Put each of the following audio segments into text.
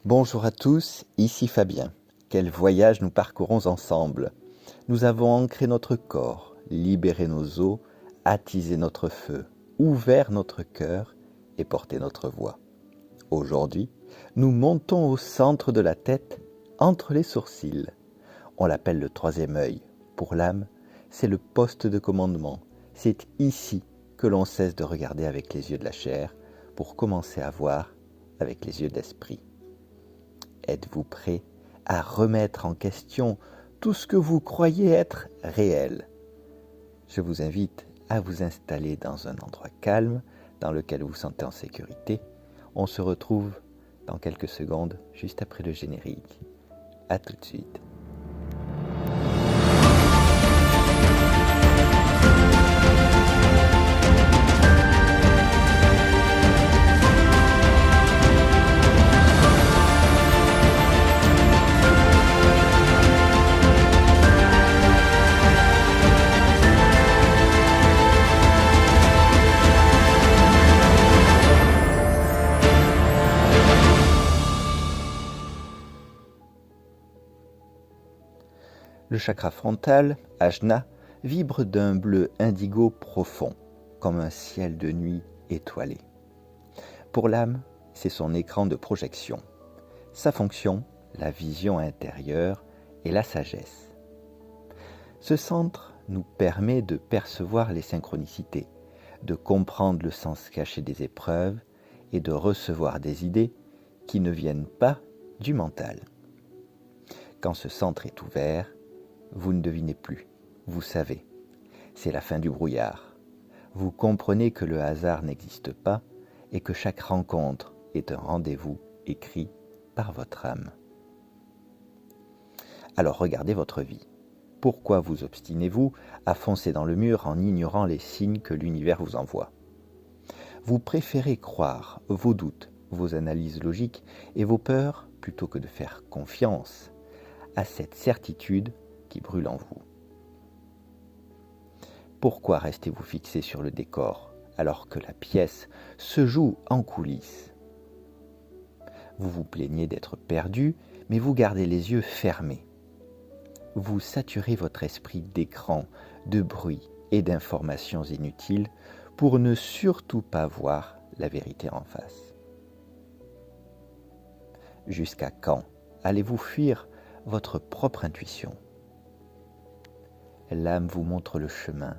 Bonjour à tous, ici Fabien. Quel voyage nous parcourons ensemble. Nous avons ancré notre corps, libéré nos os, attisé notre feu, ouvert notre cœur et porté notre voix. Aujourd'hui, nous montons au centre de la tête, entre les sourcils. On l'appelle le troisième œil. Pour l'âme, c'est le poste de commandement. C'est ici que l'on cesse de regarder avec les yeux de la chair pour commencer à voir avec les yeux de l'esprit. Êtes-vous prêt à remettre en question tout ce que vous croyez être réel? Je vous invite à vous installer dans un endroit calme, dans lequel vous vous sentez en sécurité. On se retrouve dans quelques secondes, juste après le générique. À tout de suite. Le chakra frontal, Ajna, vibre d'un bleu indigo profond, comme un ciel de nuit étoilé. Pour l'âme, c'est son écran de projection. Sa fonction, la vision intérieure et la sagesse. Ce centre nous permet de percevoir les synchronicités, de comprendre le sens caché des épreuves et de recevoir des idées qui ne viennent pas du mental. Quand ce centre est ouvert, vous ne devinez plus, vous savez, c'est la fin du brouillard. Vous comprenez que le hasard n'existe pas et que chaque rencontre est un rendez-vous écrit par votre âme. Alors regardez votre vie. Pourquoi vous obstinez-vous à foncer dans le mur en ignorant les signes que l'univers vous envoie? Vous préférez croire vos doutes, vos analyses logiques et vos peurs plutôt que de faire confiance à cette certitude qui brûle en vous. Pourquoi restez-vous fixé sur le décor alors que la pièce se joue en coulisses? Vous vous plaignez d'être perdu, mais vous gardez les yeux fermés. Vous saturez votre esprit d'écran, de bruit et d'informations inutiles pour ne surtout pas voir la vérité en face. Jusqu'à quand allez-vous fuir votre propre intuition? L'âme vous montre le chemin,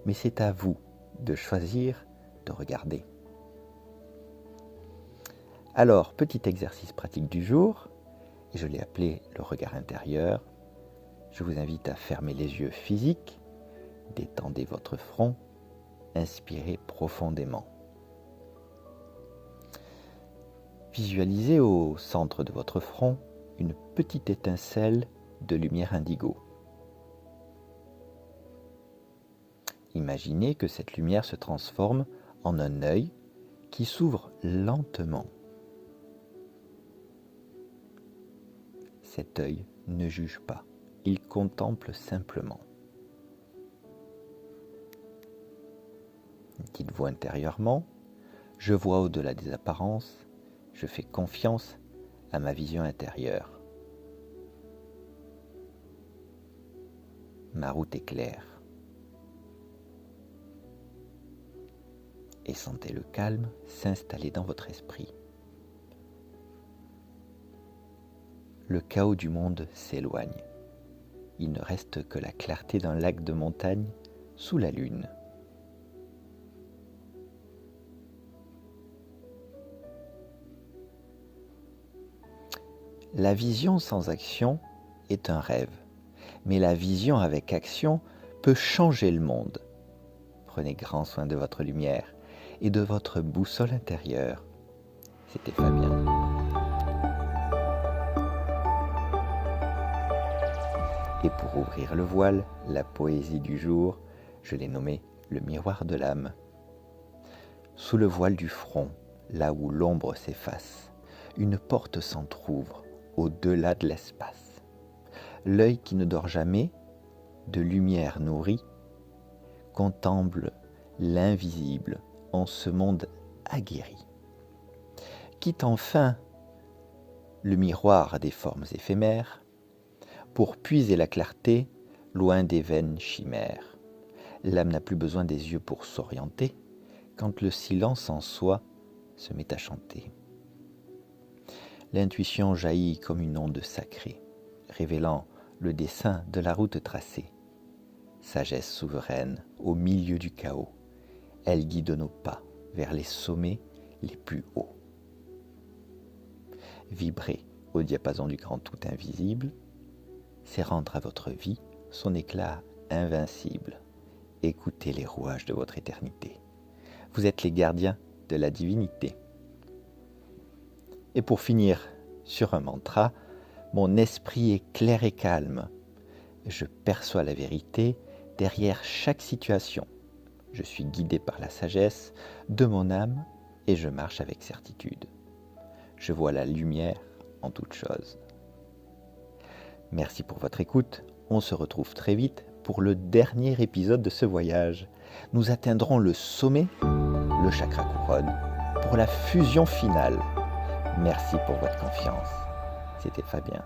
mais c'est à vous de choisir de regarder. Alors, petit exercice pratique du jour, et je l'ai appelé le regard intérieur. Je vous invite à fermer les yeux physiques, détendez votre front, inspirez profondément. Visualisez au centre de votre front une petite étincelle de lumière indigo. Imaginez que cette lumière se transforme en un œil qui s'ouvre lentement. Cet œil ne juge pas, il contemple simplement. Dites-vous intérieurement, je vois au-delà des apparences, je fais confiance à ma vision intérieure. Ma route est claire. Et sentez le calme s'installer dans votre esprit. Le chaos du monde s'éloigne. Il ne reste que la clarté d'un lac de montagne sous la lune. La vision sans action est un rêve, mais la vision avec action peut changer le monde. Prenez grand soin de votre lumière et de votre boussole intérieure. C'était Fabien. Et pour ouvrir le voile, la poésie du jour, je l'ai nommé le miroir de l'âme. Sous le voile du front, là où l'ombre s'efface, une porte s'entr'ouvre au-delà de l'espace. L'œil qui ne dort jamais, de lumière nourri, contemple l'invisible en ce monde aguerri. Quitte enfin le miroir des formes éphémères, pour puiser la clarté loin des vaines chimères. L'âme n'a plus besoin des yeux pour s'orienter, quand le silence en soi se met à chanter. L'intuition jaillit comme une onde sacrée, révélant le dessein de la route tracée. Sagesse souveraine au milieu du chaos, elle guide nos pas vers les sommets les plus hauts. Vibrer au diapason du grand tout invisible, c'est rendre à votre vie son éclat invincible. Écoutez les rouages de votre éternité. Vous êtes les gardiens de la divinité. Et pour finir sur un mantra, mon esprit est clair et calme. Je perçois la vérité derrière chaque situation. Je suis guidé par la sagesse de mon âme et je marche avec certitude. Je vois la lumière en toutes choses. Merci pour votre écoute. On se retrouve très vite pour le dernier épisode de ce voyage. Nous atteindrons le sommet, le chakra couronne, pour la fusion finale. Merci pour votre confiance. C'était Fabien.